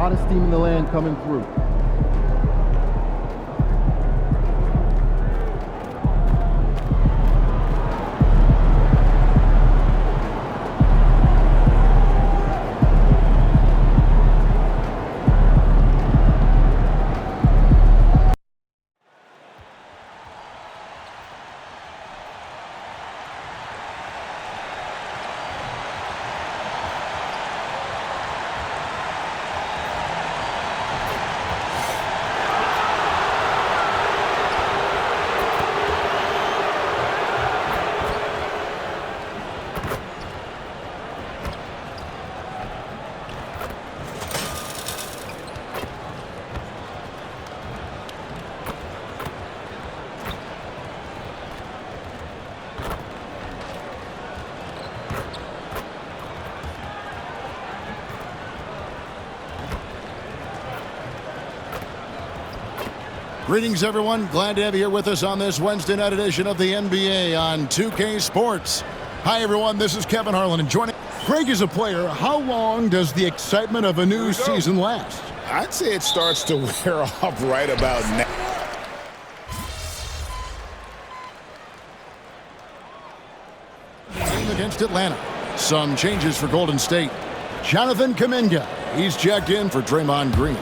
Hottest team in the land coming through. Greetings, everyone. Glad to have you here with us on this Wednesday night edition of the NBA on 2K Sports. Hi, everyone. This is Kevin Harlan, and joining Greg is a player. How long does the excitement of a new season last? I'd say it starts to wear off right about now. Game against Atlanta. Some changes for Golden State. Jonathan Kuminga. He's checked in for Draymond Green.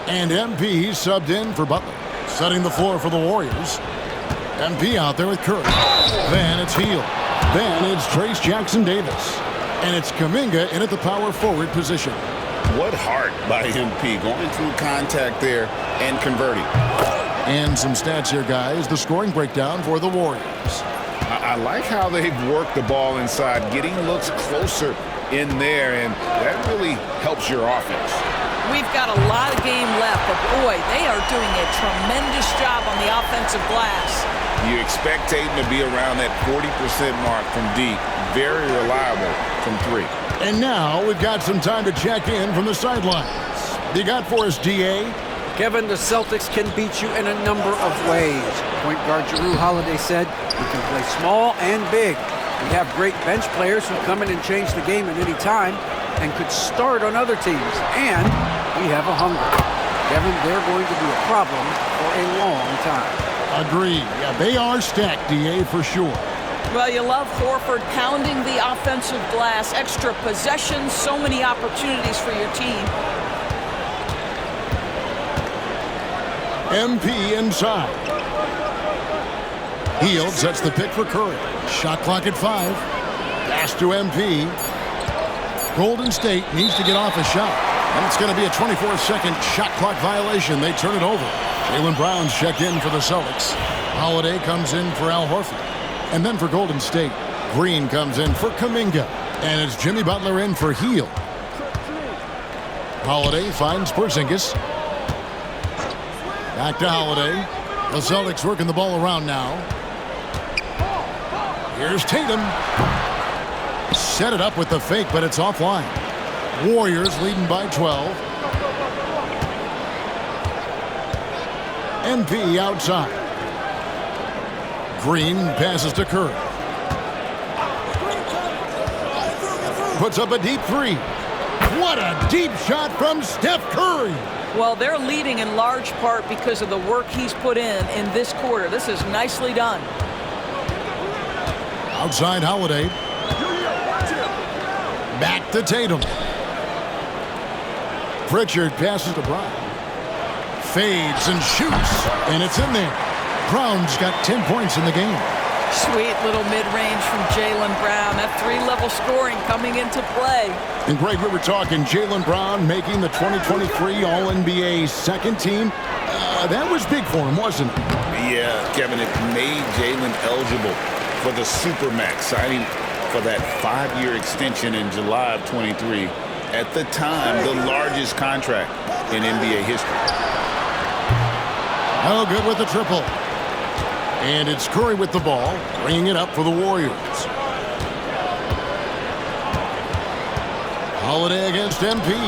And MP subbed in for Butler. Setting the floor for the Warriors. MP out there with Curry. Then it's Hield. Then it's Trace Jackson-Davis. And it's Kuminga in at the power forward position. What heart by MP, going through contact there and converting. And some stats here, guys. The scoring breakdown for the Warriors. I like how they've worked the ball inside, getting looks closer in there, and that really helps your offense. We've got a lot of game left, but boy, they are doing a tremendous job on the offensive glass. You expect Tatum to be around that 40% mark from deep. Very reliable from three. And now we've got some time to check in from the sidelines. You got for us, D.A.? Kevin, the Celtics can beat you in a number of ways. Point guard Jrue Holiday said, we can play small and big. We have great bench players who come in and change the game at any time and could start on other teams. And we have a hunger. Kevin, they're going to be a problem for a long time. Agreed. Yeah, they are stacked, D.A., for sure. Well, you love Horford pounding the offensive glass, extra possessions, so many opportunities for your team. MP inside. Hield sets the pick for Curry. Shot clock at 5. Pass to MP. Golden State needs to get off a shot. And it's going to be a 24-second shot clock violation. They turn it over. Jaylen Brown's checked in for the Celtics. Holiday comes in for Al Horford. And then for Golden State, Green comes in for Kuminga. And it's Jimmy Butler in for Hield. Holiday finds Porzingis. Back to Holiday. The Celtics working the ball around now. Here's Tatum. Set it up with the fake, but it's offline. Warriors leading by 12. MP outside. Green passes to Curry. Puts up a deep three. What a deep shot from Steph Curry. Well, they're leading in large part because of the work he's put in this quarter. This is nicely done. Outside Holiday. Back to Tatum. Pritchard passes to Brown. Fades and shoots, and it's in there. Brown's got 10 points in the game. Sweet little mid-range from Jaylen Brown. That three-level scoring coming into play. And Greg, we were talking Jaylen Brown making the 2023 All-NBA second team. That was big for him, wasn't it? Yeah, Kevin, it made Jaylen eligible for the Supermax, signing for that 5-year extension in July of 23. At the time, the largest contract in NBA history. Oh, good with the triple. And it's Curry with the ball, bringing it up for the Warriors. Holiday against MP.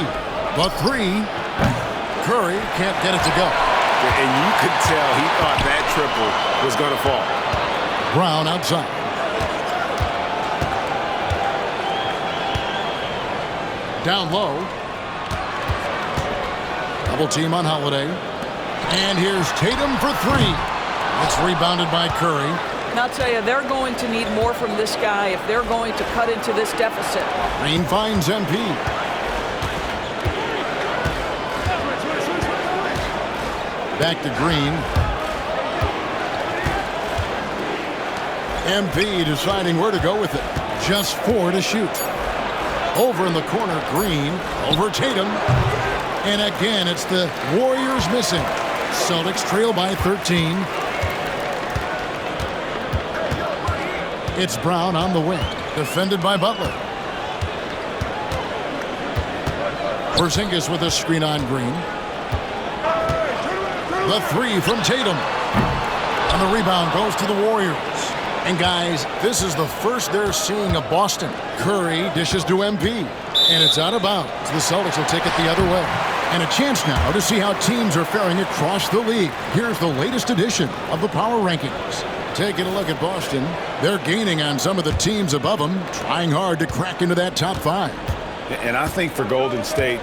The three. Curry can't get it to go. And you could tell he thought that triple was going to fall. Brown outside. Down low. Double team on Holiday. And here's Tatum for three. It's rebounded by Curry. And I'll tell you, they're going to need more from this guy if they're going to cut into this deficit. Green finds MP. Back to Green. MP deciding where to go with it. Just 4 to shoot. Over in the corner, Green. Over Tatum. And again, it's the Warriors missing. Celtics trail by 13. It's Brown on the wing. Defended by Butler. Porzingis with a screen on Green. The three from Tatum. And the rebound goes to the Warriors. And guys, this is the first they're seeing of Boston. Curry dishes to MP. And it's out of bounds. The Celtics will take it the other way. And a chance now to see how teams are faring across the league. Here's the latest edition of the Power Rankings. Taking a look at Boston. They're gaining on some of the teams above them, trying hard to crack into that top 5. And I think for Golden State,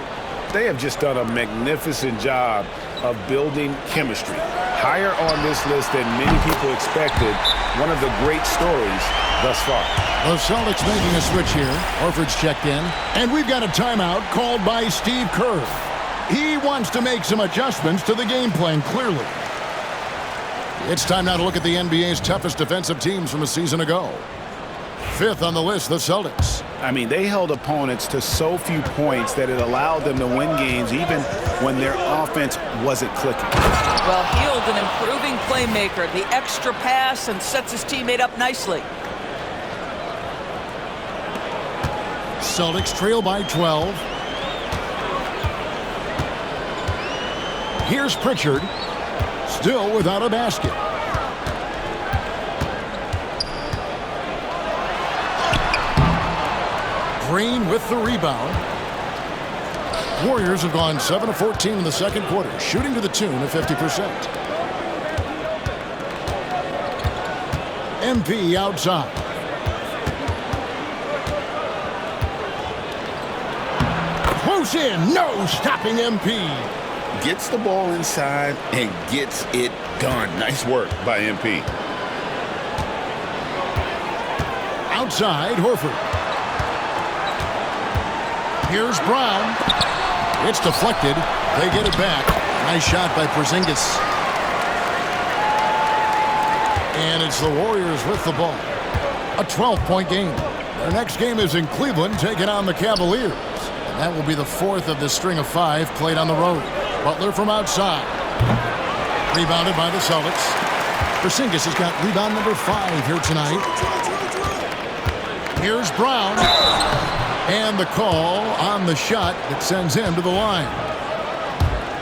they have just done a magnificent job of building chemistry. Higher on this list than many people expected. One of the great stories thus far. The Celtics making a switch here. Horford's checked in. And we've got a timeout called by Steve Kerr. He wants to make some adjustments to the game plan, clearly. It's time now to look at the NBA's toughest defensive teams from a season ago. 5th on the list, the Celtics. I mean, they held opponents to so few points that it allowed them to win games even when their offense wasn't clicking. Well, Hield, an improving playmaker. The extra pass and sets his teammate up nicely. Celtics trail by 12. Here's Pritchard. Still without a basket. Green with the rebound. Warriors have gone 7 of 14 in the second quarter, shooting to the tune of 50%. MP outside. Close in, no stopping MP. Gets the ball inside and gets it done. Nice work by MP. Outside, Horford. Here's Brown. It's deflected. They get it back. Nice shot by Porzingis. And it's the Warriors with the ball. A 12-point game. Their next game is in Cleveland, taking on the Cavaliers. And that will be the 4th of the string of 5 played on the road. Butler from outside. Rebounded by the Celtics. Porzingis has got rebound number 5 here tonight. Here's Brown. And the call on the shot that sends him to the line.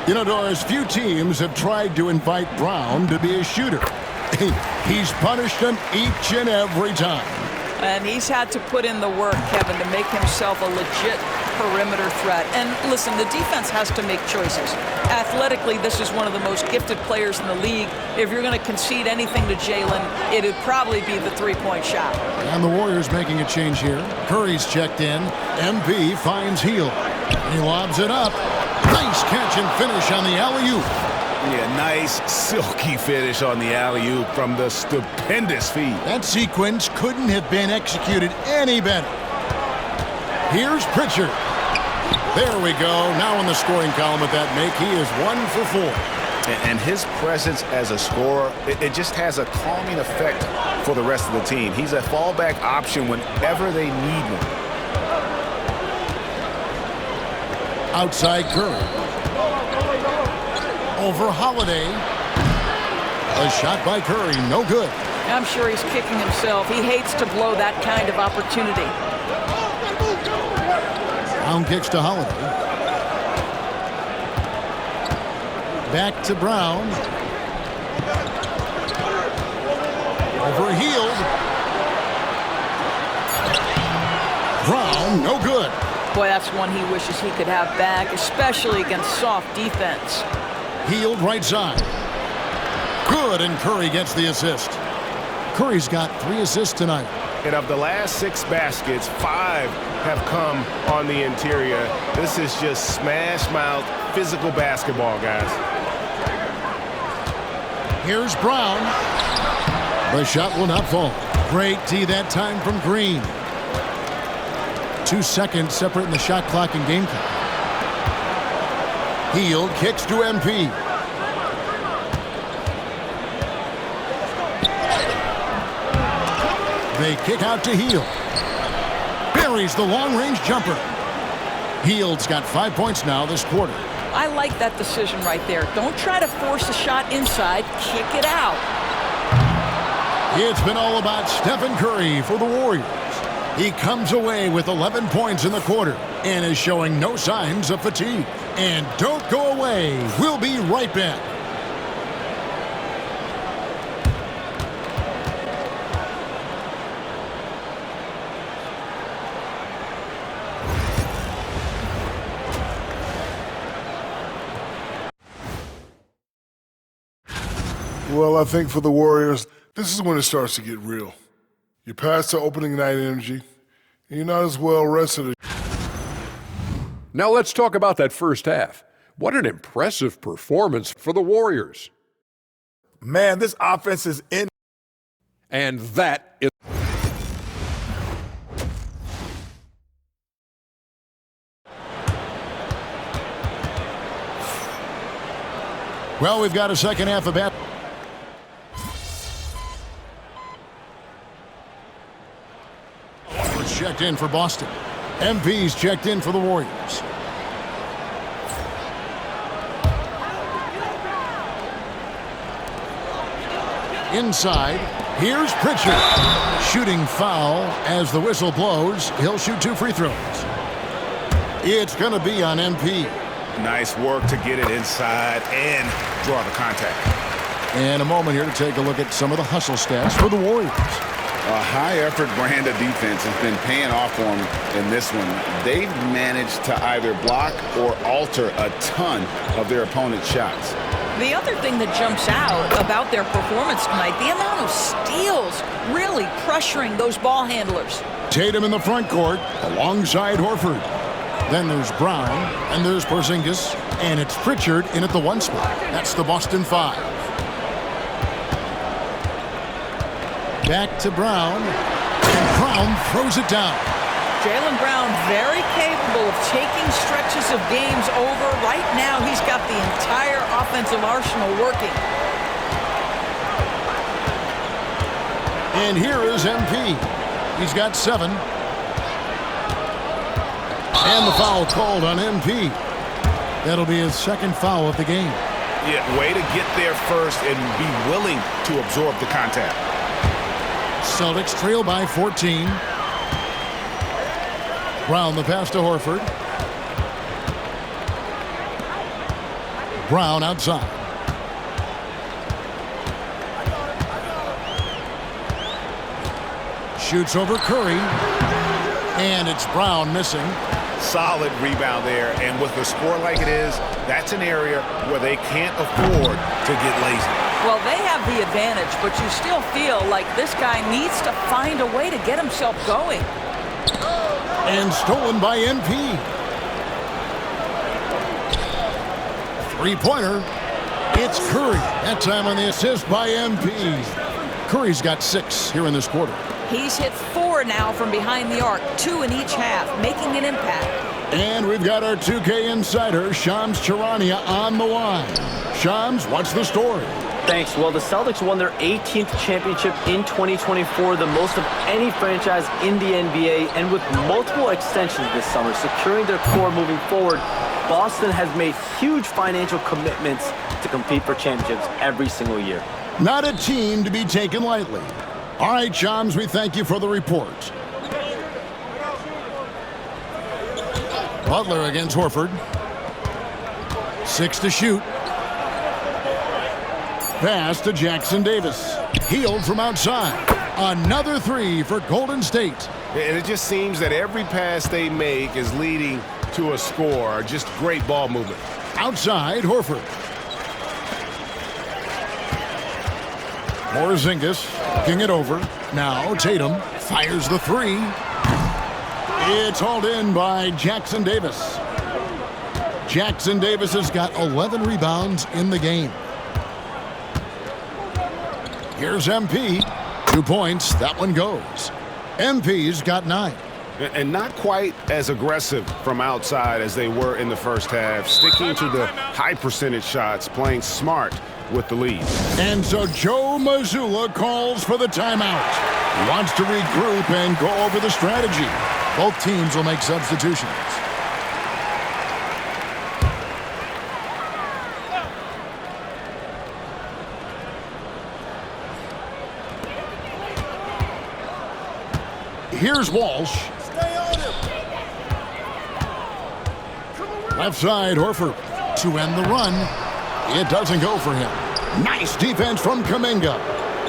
You know, Doris, few teams have tried to invite Brown to be a shooter. He's punished them each and every time. And he's had to put in the work, Kevin, to make himself a legit perimeter threat. And listen, the defense has to make choices. Athletically, this is one of the most gifted players in the league. If you're going to concede anything to Jalen, it'd probably be the three-point shot. And the Warriors making a change here. Curry's checked in. MP finds Hield. He lobs it up. Nice catch and finish on the alley-oop. Yeah, nice silky finish on the alley-oop from the stupendous feed. That sequence couldn't have been executed any better. Here's Pritchard. There we go. Now in the scoring column with that make, he is 1 for 4. And his presence as a scorer, it just has a calming effect for the rest of the team. He's a fallback option whenever they need one. Outside Curry. Over Holiday. A shot by Curry, no good. I'm sure he's kicking himself. He hates to blow that kind of opportunity. Brown kicks to Holiday. Back to Brown. Over Hield. Brown, no good. Boy, that's one he wishes he could have back, especially against soft defense. Hield right side. Good, and Curry gets the assist. Curry's got 3 assists tonight. And of the last 6 baskets, 5 have come on the interior. This is just smash mouth physical basketball, guys. Here's Brown. The shot will not fall. Great D that time from Green. 2 seconds separating the shot clock and game clock. Hield kicks to MP. They kick out to Hield. Buries the long-range jumper. Hield's got 5 points now this quarter. I like that decision right there. Don't try to force a shot inside. Kick it out. It's been all about Stephen Curry for the Warriors. He comes away with 11 points in the quarter and is showing no signs of fatigue. And don't go away. We'll be right back. Well, I think for the Warriors, this is when it starts to get real. You're past the opening night energy, and you're not as well rested. Now let's talk about that first half. What an impressive performance for the Warriors. Man, this offense is in. And that is... Well, we've got a second half of that. Horford's checked in for Boston. MP's checked in for the Warriors. Inside, here's Pritchard. Shooting foul as the whistle blows. He'll shoot 2 free throws. It's going to be on MP. Nice work to get it inside and draw the contact. And a moment here to take a look at some of the hustle stats for the Warriors. A high-effort brand of defense has been paying off for them in this one. They've managed to either block or alter a ton of their opponent's shots. The other thing that jumps out about their performance tonight, the amount of steals really pressuring those ball handlers. Tatum in the front court alongside Horford. Then there's Brown, and there's Porzingis, and it's Pritchard in at the 1 spot. That's the Boston 5. Back to Brown, and Brown throws it down. Jaylen Brown very capable of taking stretches of games over. Right now, he's got the entire offensive arsenal working. And here is MP. He's got 7. And the foul called on MP. That'll be his second foul of the game. Yeah, way to get there first and be willing to absorb the contact. Celtics trail by 14. Brown the pass to Horford. Brown outside. Shoots over Curry. And it's Brown missing. Solid rebound there, and with a score like it is, that's an area where they can't afford to get lazy. Well, they have the advantage, but you still feel like this guy needs to find a way to get himself going. And stolen by MP. 3-pointer. It's Curry. That time on the assist by MP. Curry's got 6 here in this quarter. He's hit 4 now from behind the arc, 2 in each half, making an impact. And we've got our 2K insider, Shams Charania, on the line. Shams, what's the story? Thanks. Well, the Celtics won their 18th championship in 2024, the most of any franchise in the NBA, and with multiple extensions this summer, securing their core moving forward, Boston has made huge financial commitments to compete for championships every single year. Not a team to be taken lightly. All right, Shams, we thank you for the report. Butler against Horford. 6 to shoot. Pass to Jackson Davis. Hield from outside. Another 3 for Golden State. And it just seems that every pass they make is leading to a score. Just great ball movement. Outside, Horford. Porzingis kicking it over. Now Tatum fires the 3. It's hauled in by Jackson Davis. Jackson Davis has got 11 rebounds in the game. Here's MP. 2 points. That one goes. MP's got 9. And not quite as aggressive from outside as they were in the first half, sticking to the high percentage shots, playing smart with the lead. And so Joe Mazzulla calls for the timeout. He wants to regroup and go over the strategy. Both teams will make substitutions. Here's Walsh. Left side, Horford to end the run. It doesn't go for him. Nice defense from Kuminga.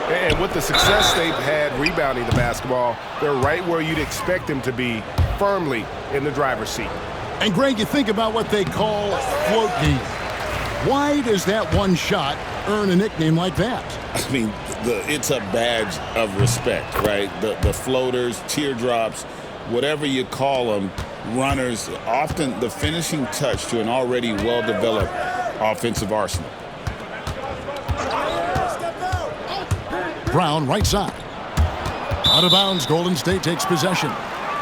And with the success they've had rebounding the basketball, they're right where you'd expect them to be, firmly in the driver's seat. And Greg, you think about what they call float game. Why does that one shot earn a nickname like that? I mean, it's a badge of respect, right? The floaters, teardrops, whatever you call them, runners, often the finishing touch to an already well-developed offensive arsenal. Brown, right side. Out of bounds, Golden State takes possession.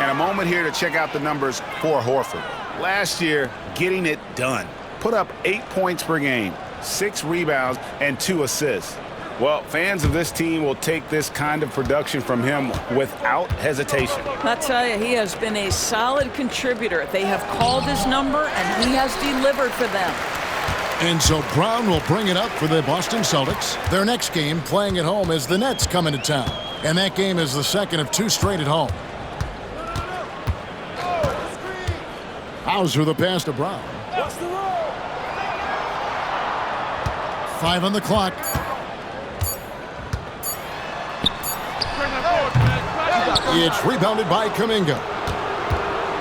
And a moment here to check out the numbers for Horford. Last year, getting it done. Put up 8 points per game, 6 rebounds, and 2 assists. Well, fans of this team will take this kind of production from him without hesitation. I tell you, he has been a solid contributor. They have called his number, and he has delivered for them. And so Brown will bring it up for the Boston Celtics. Their next game, playing at home, as the Nets come into town. And that game is the second of 2 straight at home. Hauser the pass to Brown. 5 on the clock. It's rebounded by Kuminga.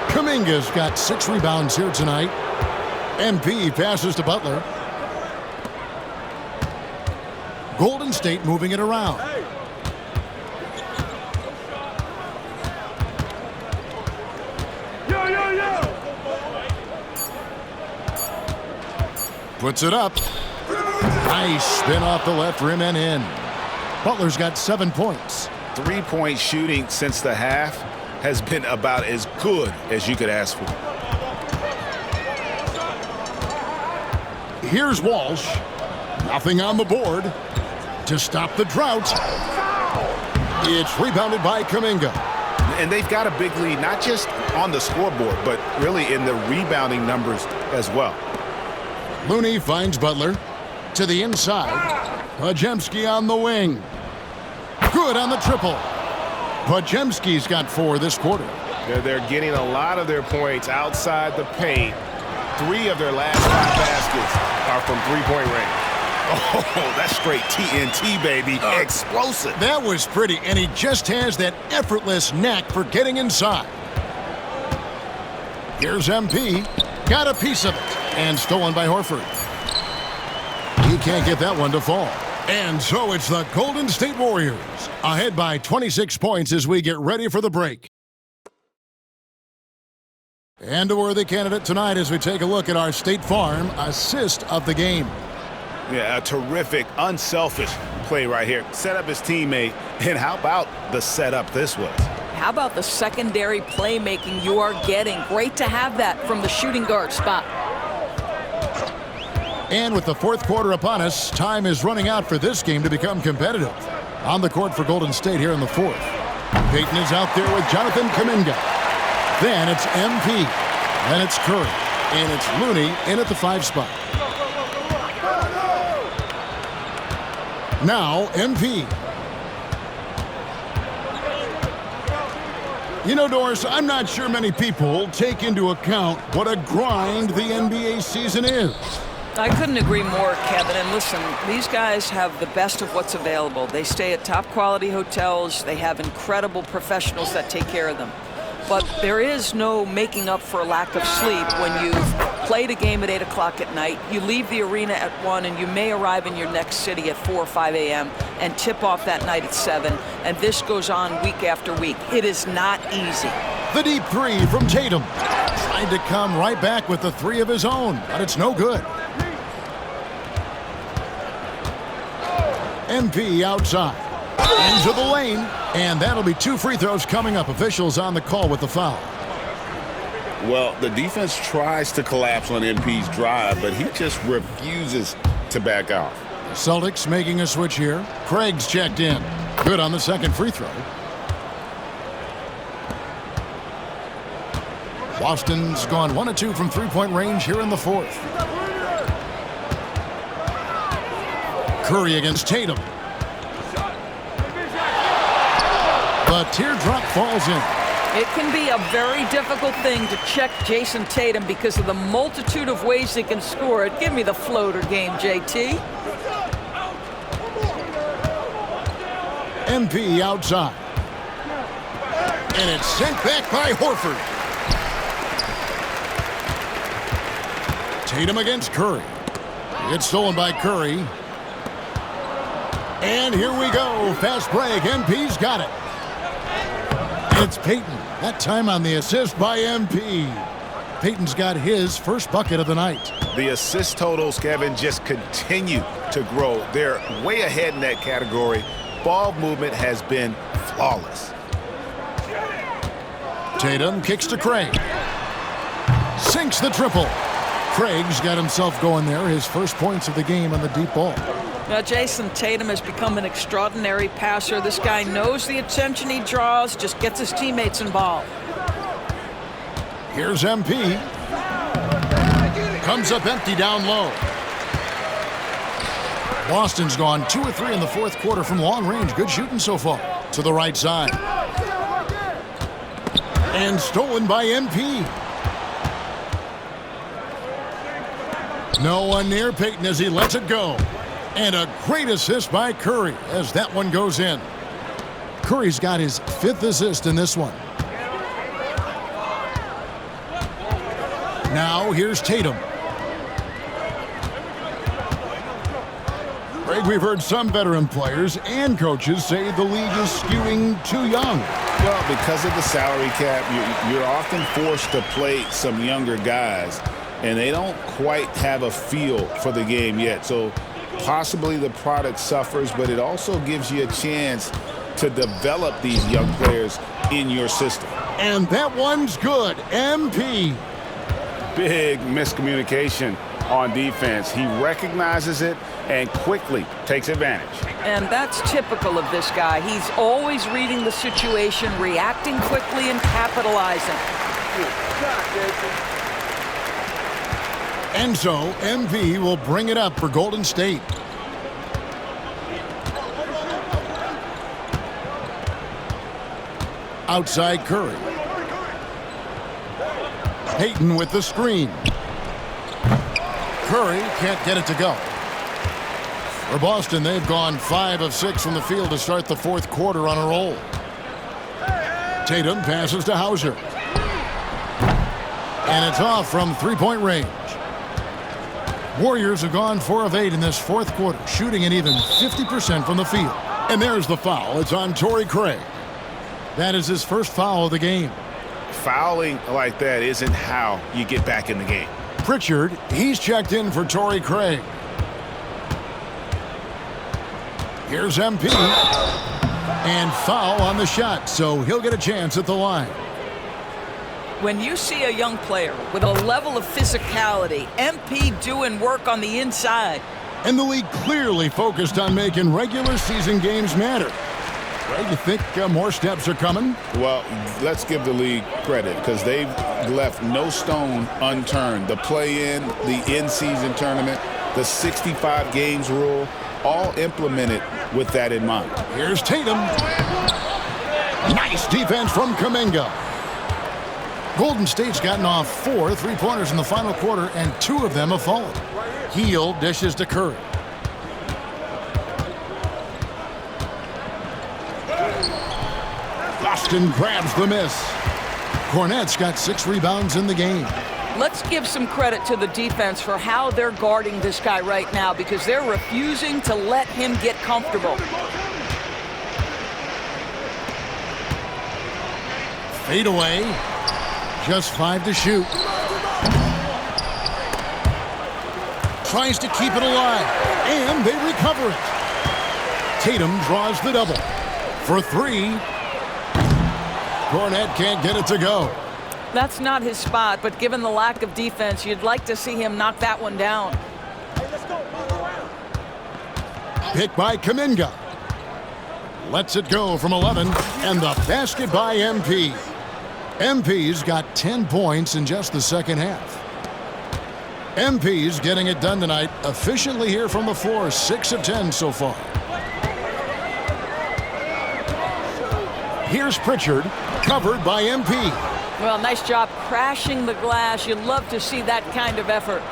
Kuminga's got 6 rebounds here tonight. MP passes to Butler. Golden State moving it around. Puts it up. Nice spin off the left rim and in. Butler's got 7 points. 3-point shooting since the half has been about as good as you could ask for. Here's Walsh. Nothing on the board to stop the drought. It's rebounded by Kuminga. And they've got a big lead, not just on the scoreboard, but really in the rebounding numbers as well. Looney finds Butler to the inside. Podziemski on the wing. Good on the triple. Podziemski's got 4 this quarter. They're getting a lot of their points outside the paint. 3 of their last 5 baskets are from three-point range. Oh, that's straight TNT, baby. Explosive. That was pretty, and he just has that effortless knack for getting inside. Here's MP. Got a piece of it. And stolen by Horford. He can't get that one to fall. And so it's the Golden State Warriors ahead by 26 points as we get ready for the break. And a worthy candidate tonight as we take a look at our State Farm assist of the game. Yeah, a terrific, unselfish play right here. Set up his teammate, and how about the setup this was? How about the secondary playmaking you are getting? Great to have that from the shooting guard spot. And with the 4th quarter upon us, time is running out for this game to become competitive. On the court for Golden State here in the 4th. Payton is out there with Jonathan Kuminga. Then it's MP. Then it's Curry. And it's Looney in at the 5 spot. Now MP. You know, Doris, I'm not sure many people take into account what a grind the NBA season is. I couldn't agree more, Kevin. And listen, these guys have the best of what's available. They stay at top quality hotels. They have incredible professionals that take care of them. But there is no making up for a lack of sleep when you've played a game at 8 o'clock at night, you leave the arena at 1, and you may arrive in your next city at 4 or 5 a.m. and tip off that night at 7. And this goes on week after week. It is not easy. The deep 3 from Tatum. Tried to come right back with the three of his own, but it's no good. MP outside. Into the lane. And that'll be 2 free throws coming up. Officials on the call with the foul. Well, the defense tries to collapse on MP's drive, but he just refuses to back out. Celtics making a switch here. Craig's checked in. Good on the second free throw. Boston's gone 1 of 2 from three-point range here in the fourth. Curry against Tatum. The teardrop falls in. It can be a very difficult thing to check Jason Tatum because of the multitude of ways he can score it. Give me the floater game, JT. MP outside. And it's sent back by Horford. Tatum against Curry. It's stolen by Curry. And here we go. Fast break. MP's got it. It's Payton. That time on the assist by MP. Payton's got his first bucket of the night. The assist totals, Kevin, just continue to grow. They're way ahead in that category. Ball movement has been flawless. Tatum kicks to Craig. Sinks the triple. Craig's got himself going there. His first points of the game on the deep ball. Now, Jason Tatum has become an extraordinary passer. This guy knows the attention he draws, just gets his teammates involved. Here's MP. Comes up empty down low. Boston's gone 2 of 3 in the fourth quarter from long range. Good shooting so far. To the right side. And stolen by MP. No one near Payton as he lets it go. And a great assist by Curry as that one goes in. Curry's got his 5th assist in this one. Now here's Tatum. Greg, we've heard some veteran players and coaches say the league is skewing too young. Well, because of the salary cap, you're often forced to play some younger guys, and they don't quite have a feel for the game yet. So possibly the product suffers, but it also gives you a chance to develop these young players in your system. And that one's good. MP. Big miscommunication on defense. He recognizes it and quickly takes advantage. And that's typical of this guy. He's always reading the situation, reacting quickly, and capitalizing. And so, MP will bring it up for Golden State. Outside Curry. Payton with the screen. Curry can't get it to go. For Boston, they've gone 5 of 6 from the field to start the fourth quarter on a roll. Tatum passes to Hauser. And it's off from three-point range. Warriors have gone 4 of 8 in this fourth quarter, shooting an even 50% from the field. And there's the foul. It's on Torrey Craig. That is his first foul of the game. Fouling like that isn't how you get back in the game. Pritchard, he's checked in for Torrey Craig. Here's MP. And foul on the shot, so he'll get a chance at the line. When you see a young player with a level of physicality, MP doing work on the inside. And the league clearly focused on making regular season games matter. Well, you think more steps are coming? Well, let's give the league credit because they've left no stone unturned. The play-in, the in-season tournament, the 65 games rule, all implemented with that in mind. Here's Tatum. Nice defense from Kuminga. Golden State's gotten off 4 3-pointers in the final quarter, and 2 of them have fallen. Heel dishes to Curry. Boston grabs the miss. Cornette's got 6 rebounds in the game. Let's give some credit to the defense for how they're guarding this guy right now because they're refusing to let him get comfortable. Fade away. Just 5 to shoot. Tries to keep it alive, and they recover it. Tatum draws the double. For 3. Cornet can't get it to go. That's not his spot, but given the lack of defense, you'd like to see him knock that one down. Pick by Kuminga. Lets it go from 11, and the basket by MP. MP's got 10 points in just the second half. MP's getting it done tonight, efficiently here from the floor, 6 of 10 so far. Here's Pritchard, covered by MP. Well, nice job crashing the glass. You'd love to see that kind of effort.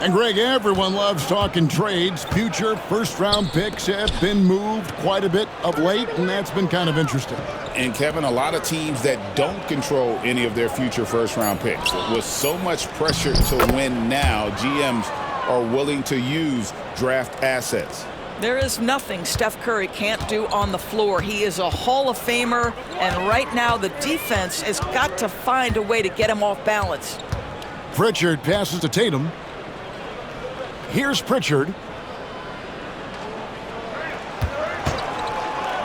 And Greg, everyone loves talking trades. Future first-round picks have been moved quite a bit of late, and that's been kind of interesting. And Kevin, a lot of teams that don't control any of their future first-round picks. With so much pressure to win now, GMs are willing to use draft assets. There is nothing Steph Curry can't do on the floor. He is a Hall of Famer, and right now the defense has got to find a way to get him off balance. Pritchard passes to Tatum. Here's Pritchard.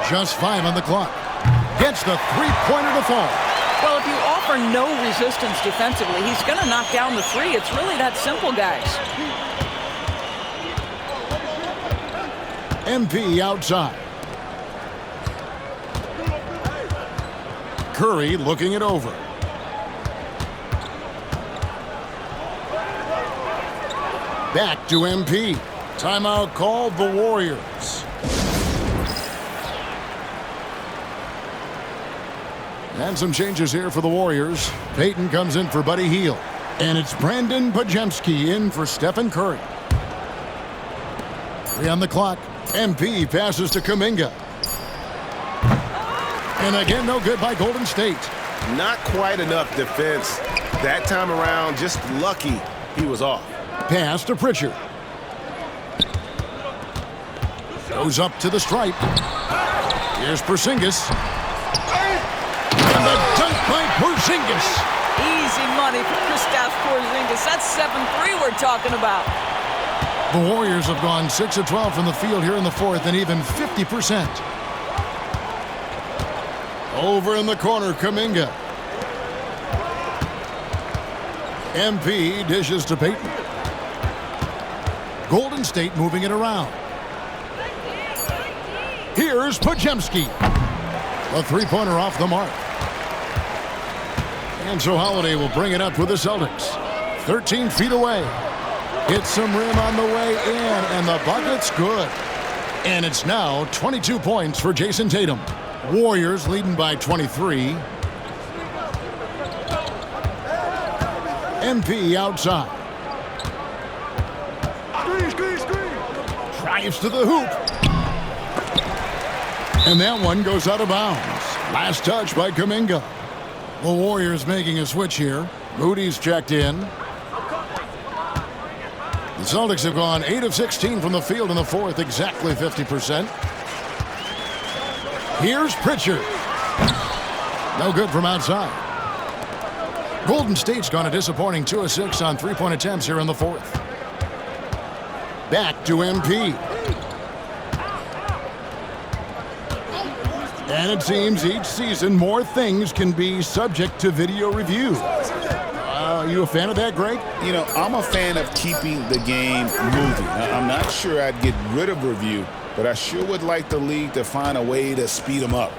Just 5 on the clock. Gets the three-pointer to fall. Well, if you offer no resistance defensively, he's going to knock down the three. It's really that simple, guys. MP outside. Curry looking it over. Back to MP. Timeout called the Warriors. And some changes here for the Warriors. Payton comes in for Buddy Hield. And it's Brandon Podziemski in for Stephen Curry. 3 on the clock. MP passes to Kuminga. And again, no good by Golden State. Not quite enough defense. That time around, just lucky he was off. Pass to Pritchard. Goes up to the stripe. Here's Porzingis. And the dunk by Porzingis. Easy money for Kristaps Porzingis. That's 7-3 we're talking about. The Warriors have gone 6 of 12 from the field here in the fourth, and even 50%. Over in the corner, Kuminga. MP dishes to Payton. Golden State moving it around. Here's Podziemski. A three-pointer off the mark. And so Holiday will bring it up with the Celtics. 13 feet away. Hits some rim on the way in, and the bucket's good. And it's now 22 points for Jason Tatum. Warriors leading by 23. MP outside. Drives to the hoop. And that one goes out of bounds. Last touch by Kuminga. The Warriors making a switch here. Moody's checked in. The Celtics have gone 8 of 16 from the field in the fourth, exactly 50%. Here's Pritchard. No good from outside. Golden State's gone a disappointing 2 of 6 on three-point attempts here in the fourth. Back to MP. And it seems each season more things can be subject to video review. Are you a fan of that, Greg? You know, I'm a fan of keeping the game moving. I'm not sure I'd get rid of review, but I sure would like the league to find a way to speed them up.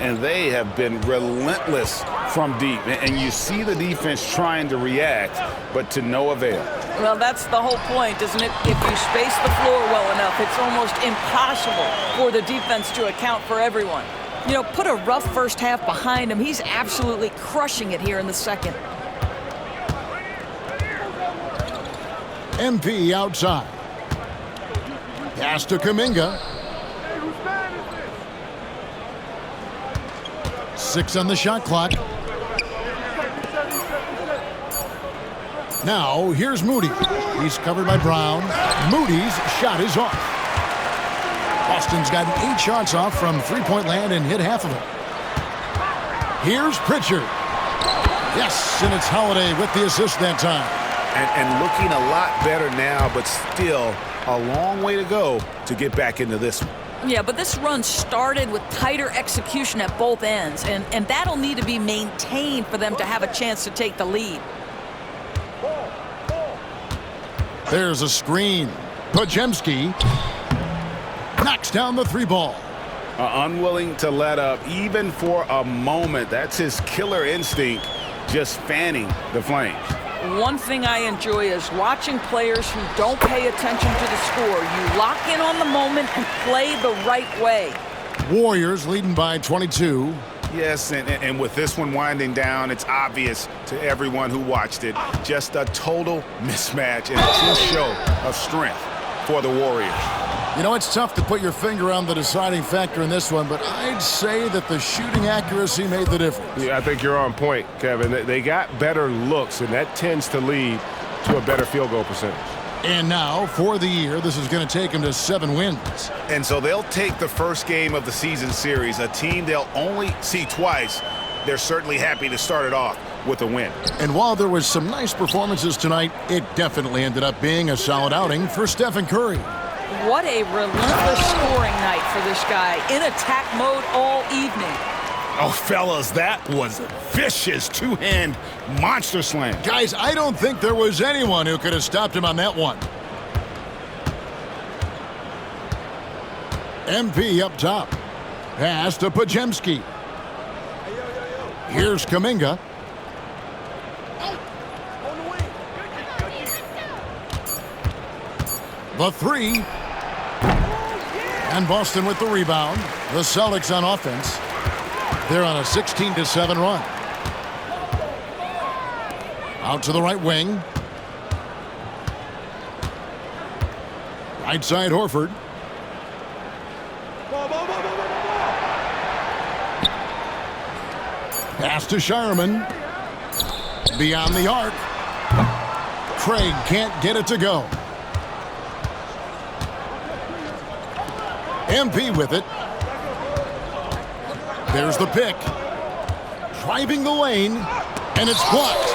And they have been relentless from deep. And you see the defense trying to react, but to no avail. Well, that's the whole point, isn't it? If you space the floor well enough, it's almost impossible for the defense to account for everyone. You know, put a rough first half behind him. He's absolutely crushing it here in the second. MP outside. Pass to Kuminga. 6 on the shot clock. Now, here's Moody. He's covered by Brown. Moody's shot is off. Boston's gotten 8 shots off from three-point land and hit half of it. Here's Pritchard. Yes, and it's Holiday with the assist that time. And looking a lot better now, but still a long way to go to get back into this one. Yeah, but this run started with tighter execution at both ends, and that'll need to be maintained for them to have a chance to take the lead. There's a screen. Podziemski knocks down the three ball. Unwilling to let up even for a moment. That's his killer instinct, just fanning the flames. One thing I enjoy is watching players who don't pay attention to the score. You lock in on the moment and play the right way. Warriors leading by 22. Yes, and with this one winding down, it's obvious to everyone who watched it. Just a total mismatch and a true show of strength for the Warriors. You know, it's tough to put your finger on the deciding factor in this one, but I'd say that the shooting accuracy made the difference. Yeah, I think you're on point, Kevin. They got better looks, and that tends to lead to a better field goal percentage. And now, for the year, this is going to take them to 7 wins. And so they'll take the first game of the season series, a team they'll only see twice. They're certainly happy to start it off with a win. And while there was some nice performances tonight, it definitely ended up being a solid outing for Stephen Curry. What a relentless scoring night for this guy. In attack mode all evening. Oh, fellas, that was a vicious two-hand monster slam. Guys, I don't think there was anyone who could have stopped him on that one. MP up top. Pass to Podziemski. Here's Kuminga. The three. And Boston with the rebound. The Celtics on offense. They're on a 16-7 run. Out to the right wing. Right side Horford. Pass to Shireman. Beyond the arc. Craig can't get it to go. MP with it. There's the pick. Driving the lane, and it's blocked.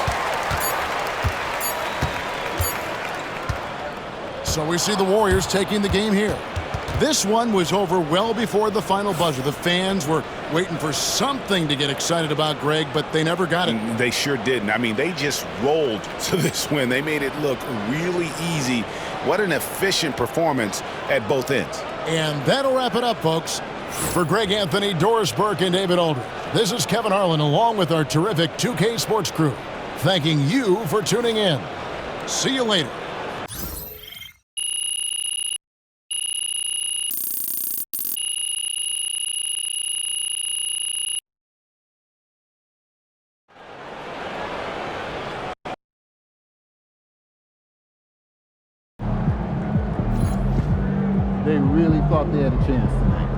So we see the Warriors taking the game here. This one was over well before the final buzzer. The fans were waiting for something to get excited about, Greg, but they never got it. They sure didn't. I mean, they just rolled to this win. They made it look really easy. What an efficient performance at both ends. And that'll wrap it up, folks. For Greg Anthony, Doris Burke, and David Aldridge, this is Kevin Harlan along with our terrific 2K Sports crew, thanking you for tuning in. See you later. They really thought they had a chance tonight.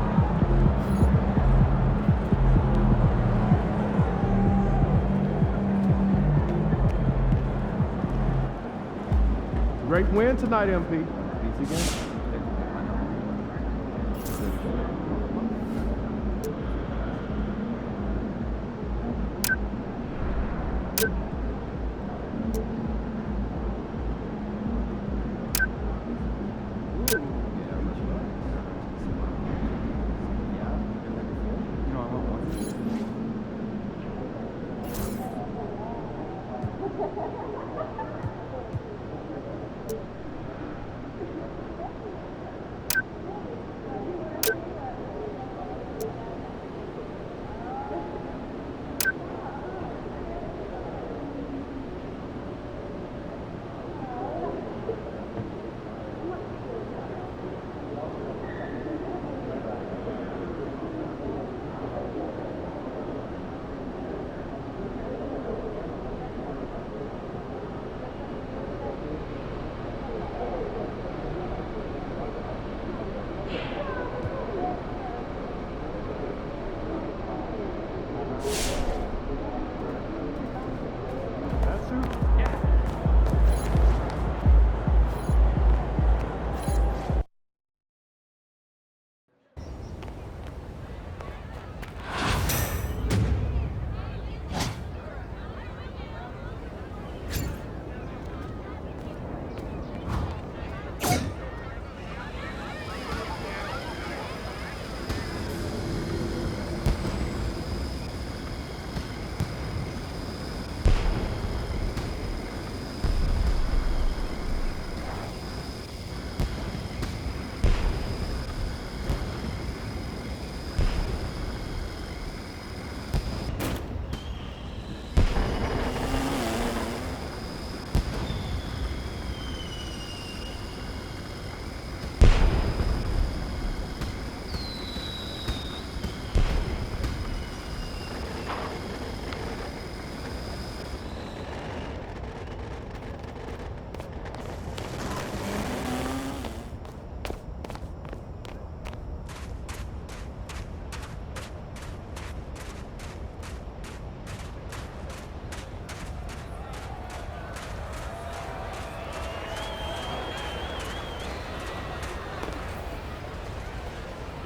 Great win tonight, MP. Thanks again.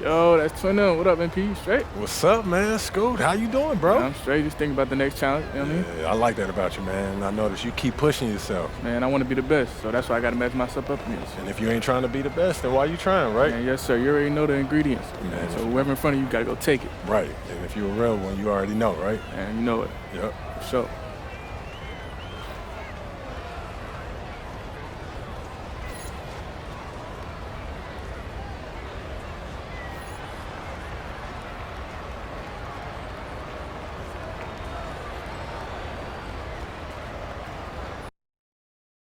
Yo, that's Twin M. What up, MP? Straight? What's up, man? Scoot, how you doing, bro? I'm straight. Just thinking about the next challenge. You know what I mean? Yeah, I like that about you, man. I notice you keep pushing yourself. Man, I want to be the best, so that's why I got to measure myself up against. And if you ain't trying to be the best, then why you trying, right? Man, yes, sir. You already know the ingredients. Man, so whoever in front of you, got to go take it. Right. And if you're a real one, you already know, right? And you know it. Yep. For sure.